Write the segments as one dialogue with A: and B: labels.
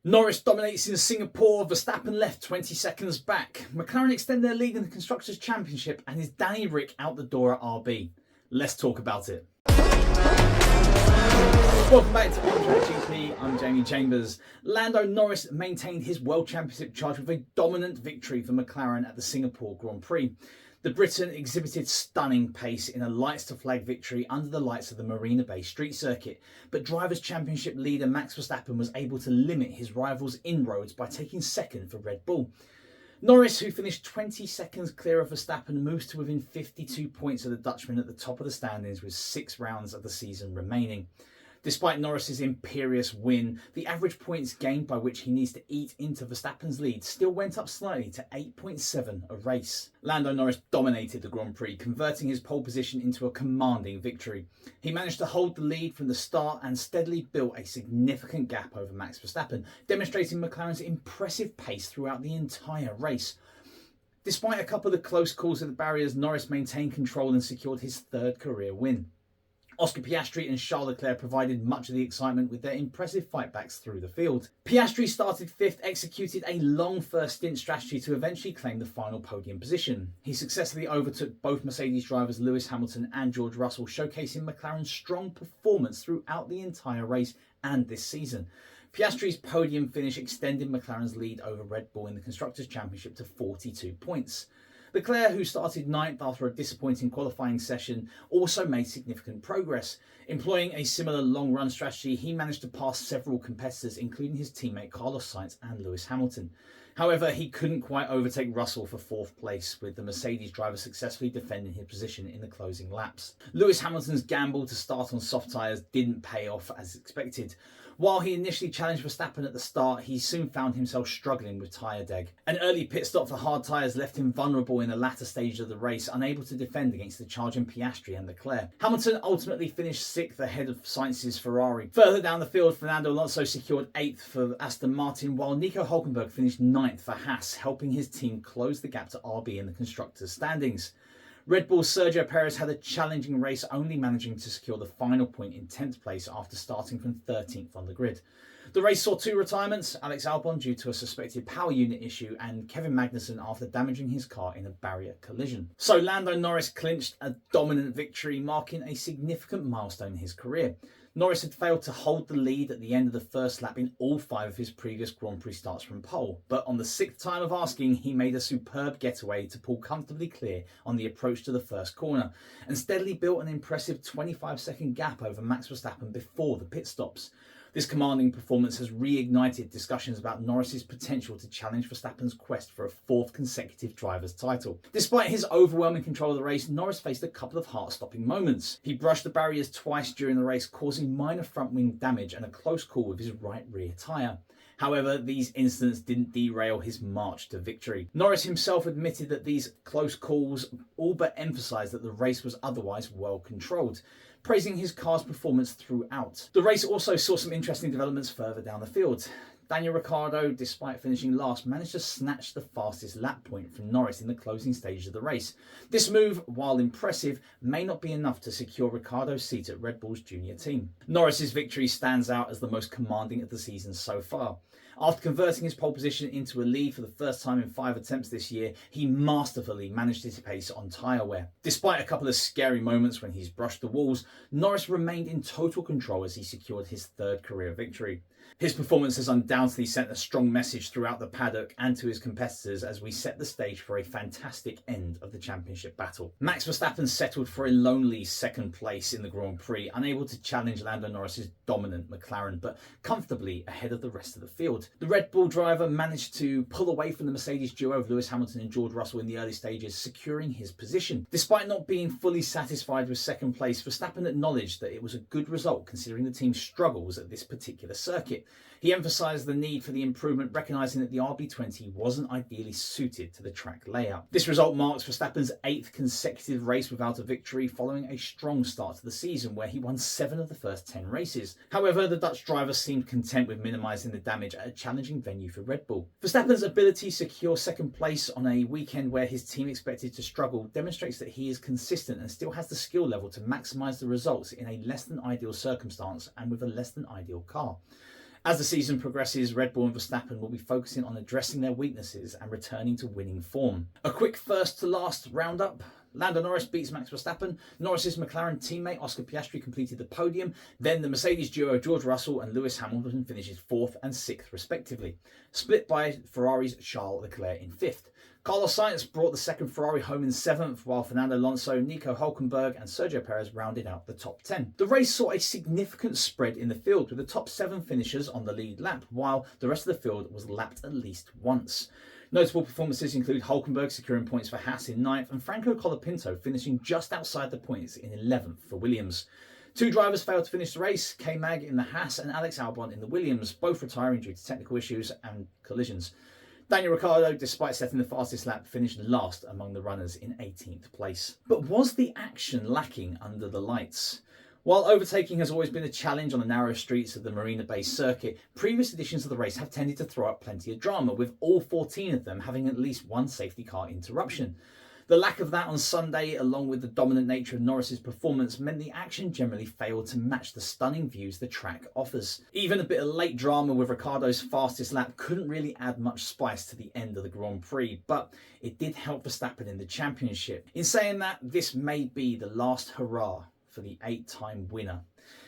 A: Norris dominates in Singapore, Verstappen left 20 seconds back. McLaren extend their lead in the Constructors' Championship, and is Danny Rick out the door at RB? Let's talk about it. Welcome back to GP. I'm Jamie Chambers. Lando Norris maintained his World Championship charge with a dominant victory for McLaren at the Singapore Grand Prix. The Briton exhibited stunning pace in a lights-to-flag victory under the lights of the Marina Bay Street Circuit, but Drivers' Championship leader Max Verstappen was able to limit his rival's inroads by taking second for Red Bull. Norris, who finished 20 seconds clear of Verstappen, moves to within 52 points of the Dutchman at the top of the standings with 6 rounds of the season remaining. Despite Norris's imperious win, the average points gained by which he needs to eat into Verstappen's lead still went up slightly to 8.7 a race. Lando Norris dominated the Grand Prix, converting his pole position into a commanding victory. He managed to hold the lead from the start and steadily built a significant gap over Max Verstappen, demonstrating McLaren's impressive pace throughout the entire race. Despite a couple of close calls at the barriers, Norris maintained control and secured his 3rd career win. Oscar Piastri and Charles Leclerc provided much of the excitement with their impressive fightbacks through the field. Piastri started 5th, executed a long first stint strategy to eventually claim the final podium position. He successfully overtook both Mercedes drivers Lewis Hamilton and George Russell, showcasing McLaren's strong performance throughout the entire race and this season. Piastri's podium finish extended McLaren's lead over Red Bull in the Constructors' Championship to 42 points. Leclerc, who started 9th after a disappointing qualifying session, also made significant progress. Employing a similar long-run strategy, he managed to pass several competitors, including his teammate Carlos Sainz and Lewis Hamilton. However, he couldn't quite overtake Russell for 4th place, with the Mercedes driver successfully defending his position in the closing laps. Lewis Hamilton's gamble to start on soft tyres didn't pay off as expected. While he initially challenged Verstappen at the start, he soon found himself struggling with tyre deg. An early pit stop for hard tyres left him vulnerable in the latter stage of the race, unable to defend against the charging Piastri and Leclerc. Hamilton ultimately finished 6th ahead of Sainz's Ferrari. Further down the field, Fernando Alonso secured 8th for Aston Martin, while Nico Hülkenberg finished 9th for Haas, helping his team close the gap to RB in the constructors' standings. Red Bull's Sergio Perez had a challenging race, only managing to secure the final point in 10th place after starting from 13th on the grid. The race saw 2 retirements: Alex Albon due to a suspected power unit issue, and Kevin Magnussen after damaging his car in a barrier collision. So Lando Norris clinched a dominant victory, marking a significant milestone in his career. Norris had failed to hold the lead at the end of the first lap in all 5 of his previous Grand Prix starts from pole, but on the 6th time of asking, he made a superb getaway to pull comfortably clear on the approach to the first corner, and steadily built an impressive 25-second gap over Max Verstappen before the pit stops. This commanding performance has reignited discussions about Norris's potential to challenge Verstappen's quest for a 4th consecutive driver's title. Despite his overwhelming control of the race, Norris faced a couple of heart-stopping moments. He brushed the barriers twice during the race, causing minor front wing damage and a close call with his right rear tyre. However, these incidents didn't derail his march to victory. Norris himself admitted that these close calls all but emphasised that the race was otherwise well controlled, praising his car's performance throughout. The race also saw some interesting developments further down the field. Daniel Ricciardo, despite finishing last, managed to snatch the fastest lap point from Norris in the closing stages of the race. This move, while impressive, may not be enough to secure Ricciardo's seat at Red Bull's junior team. Norris's victory stands out as the most commanding of the season so far. After converting his pole position into a lead for the first time in 5 attempts this year, he masterfully managed his pace on tyre wear. Despite a couple of scary moments when he's brushed the walls, Norris remained in total control as he secured his 3rd career victory. His performance has undoubtedly sent a strong message throughout the paddock and to his competitors as we set the stage for a fantastic end of the championship battle. Max Verstappen settled for a lonely 2nd place in the Grand Prix, unable to challenge Lando Norris's dominant McLaren, but comfortably ahead of the rest of the field. The Red Bull driver managed to pull away from the Mercedes duo of Lewis Hamilton and George Russell in the early stages, securing his position. Despite not being fully satisfied with 2nd place, Verstappen acknowledged that it was a good result considering the team's struggles at this particular circuit. He emphasised the need for the improvement, recognising that the RB20 wasn't ideally suited to the track layout. This result marks Verstappen's 8th consecutive race without a victory, following a strong start to the season where he won 7 of the first 10 races. However, the Dutch driver seemed content with minimising the damage at a challenging venue for Red Bull. Verstappen's ability to secure 2nd place on a weekend where his team expected to struggle demonstrates that he is consistent and still has the skill level to maximise the results in a less than ideal circumstance and with a less than ideal car. As the season progresses, Red Bull and Verstappen will be focusing on addressing their weaknesses and returning to winning form. A quick first to last roundup. Lando Norris beats Max Verstappen. Norris's McLaren teammate Oscar Piastri completed the podium. Then the Mercedes duo George Russell and Lewis Hamilton finishes 4th and 6th respectively, split by Ferrari's Charles Leclerc in 5th. Carlos Sainz brought the second Ferrari home in 7th, while Fernando Alonso, Nico Hülkenberg and Sergio Perez rounded out the top 10. The race saw a significant spread in the field, with the top 7 finishers on the lead lap, while the rest of the field was lapped at least once. Notable performances include Hülkenberg securing points for Haas in 9th and Franco Colapinto finishing just outside the points in 11th for Williams. 2 drivers failed to finish the race, K-Mag in the Haas and Alex Albon in the Williams, both retiring due to technical issues and collisions. Daniel Ricciardo, despite setting the fastest lap, finished last among the runners in 18th place. But was the action lacking under the lights? While overtaking has always been a challenge on the narrow streets of the Marina Bay circuit, previous editions of the race have tended to throw up plenty of drama, with all 14 of them having at least one safety car interruption. The lack of that on Sunday, along with the dominant nature of Norris's performance, meant the action generally failed to match the stunning views the track offers. Even a bit of late drama with Ricciardo's fastest lap couldn't really add much spice to the end of the Grand Prix, but it did help Verstappen in the championship. In saying that, this may be the last hurrah for the 8-time winner.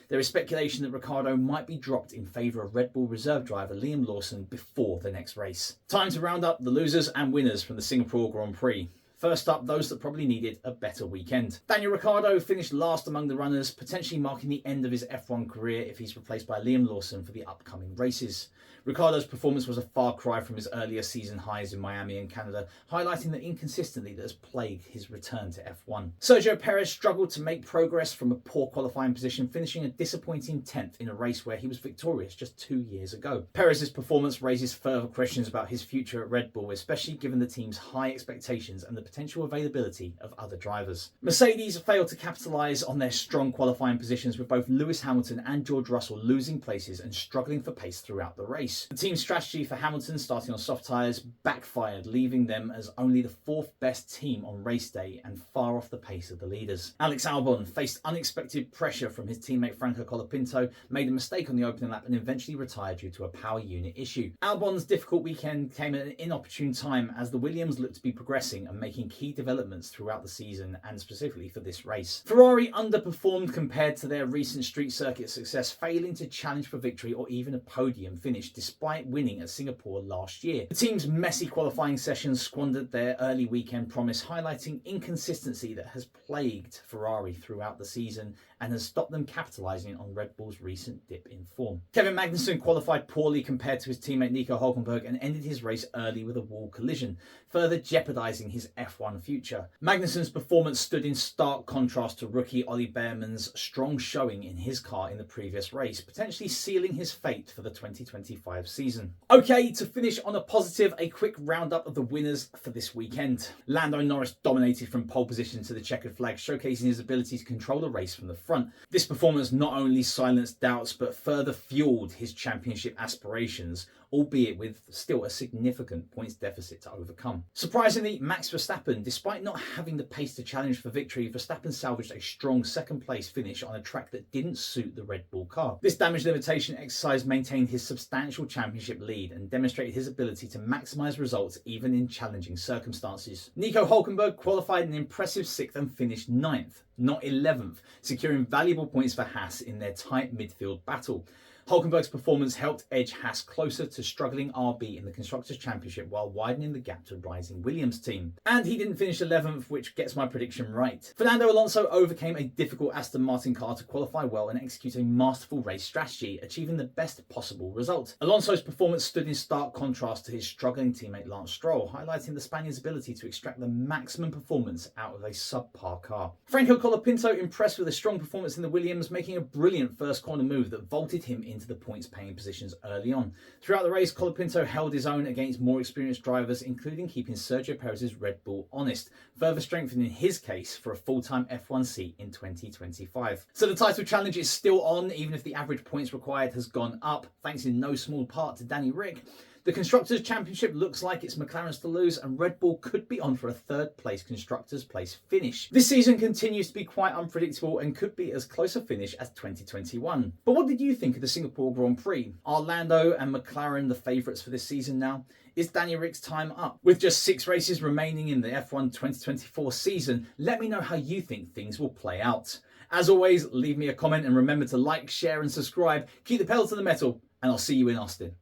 A: There is speculation that Ricciardo might be dropped in favour of Red Bull reserve driver Liam Lawson before the next race. Time to round up the losers and winners from the Singapore Grand Prix. First up, those that probably needed a better weekend. Daniel Ricciardo finished last among the runners, potentially marking the end of his F1 career if he's replaced by Liam Lawson for the upcoming races. Ricciardo's performance was a far cry from his earlier season highs in Miami and Canada, highlighting the inconsistency that has plagued his return to F1. Sergio Perez struggled to make progress from a poor qualifying position, finishing a disappointing 10th in a race where he was victorious just 2 years ago. Perez's performance raises further questions about his future at Red Bull, especially given the team's high expectations and the potential availability of other drivers. Mercedes failed to capitalise on their strong qualifying positions, with both Lewis Hamilton and George Russell losing places and struggling for pace throughout the race. The team's strategy for Hamilton, starting on soft tyres, backfired, leaving them as only the 4th best team on race day and far off the pace of the leaders. Alex Albon faced unexpected pressure from his teammate Franco Colapinto, made a mistake on the opening lap and eventually retired due to a power unit issue. Albon's difficult weekend came at an inopportune time as the Williams looked to be progressing and making key developments throughout the season and specifically for this race. Ferrari underperformed compared to their recent street circuit success, failing to challenge for victory or even a podium finish despite winning at Singapore last year. The team's messy qualifying sessions squandered their early weekend promise, highlighting inconsistency that has plagued Ferrari throughout the season and has stopped them capitalising on Red Bull's recent dip in form. Kevin Magnussen qualified poorly compared to his teammate Nico Hülkenberg and ended his race early with a wall collision, further jeopardising his F1 future. Magnussen's performance stood in stark contrast to rookie Ollie Behrman's strong showing in his car in the previous race, potentially sealing his fate for the 2025 season. Okay, to finish on a positive, a quick roundup of the winners for this weekend. Lando Norris dominated from pole position to the checkered flag, showcasing his ability to control the race from the front. This performance not only silenced doubts but further fueled his championship aspirations, albeit with still a significant points deficit to overcome. Surprisingly, Max Verstappen, despite not having the pace to challenge for victory, Verstappen salvaged a strong second place finish on a track that didn't suit the Red Bull car. This damage limitation exercise maintained his substantial championship lead and demonstrated his ability to maximise results even in challenging circumstances. Nico Hülkenberg qualified an impressive 6th and finished 9th, not 11th, securing valuable points for Haas in their tight midfield battle. Hülkenberg's performance helped edge Haas closer to struggling RB in the Constructors' Championship while widening the gap to rising Williams team. And he didn't finish 11th, which gets my prediction right. Fernando Alonso overcame a difficult Aston Martin car to qualify well and execute a masterful race strategy, achieving the best possible result. Alonso's performance stood in stark contrast to his struggling teammate Lance Stroll, highlighting the Spaniard's ability to extract the maximum performance out of a subpar car. Franco Colapinto impressed with a strong performance in the Williams, making a brilliant first corner move that vaulted him into the points-paying positions early on. Throughout the race, Colapinto held his own against more experienced drivers, including keeping Sergio Perez's Red Bull honest, further strengthening his case for a full-time F1 seat in 2025. So the title challenge is still on, even if the average points required has gone up, thanks in no small part to Danny Rick. The Constructors' Championship looks like it's McLaren's to lose, and Red Bull could be on for a third place Constructors' place finish. This season continues to be quite unpredictable and could be as close a finish as 2021. But what did you think of the Singapore Grand Prix? Are Lando and McLaren the favourites for this season now? Is Danny Rick's time up? With just 6 races remaining in the F1 2024 season, let me know how you think things will play out. As always, leave me a comment and remember to like, share and subscribe. Keep the pedal to the metal, and I'll see you in Austin.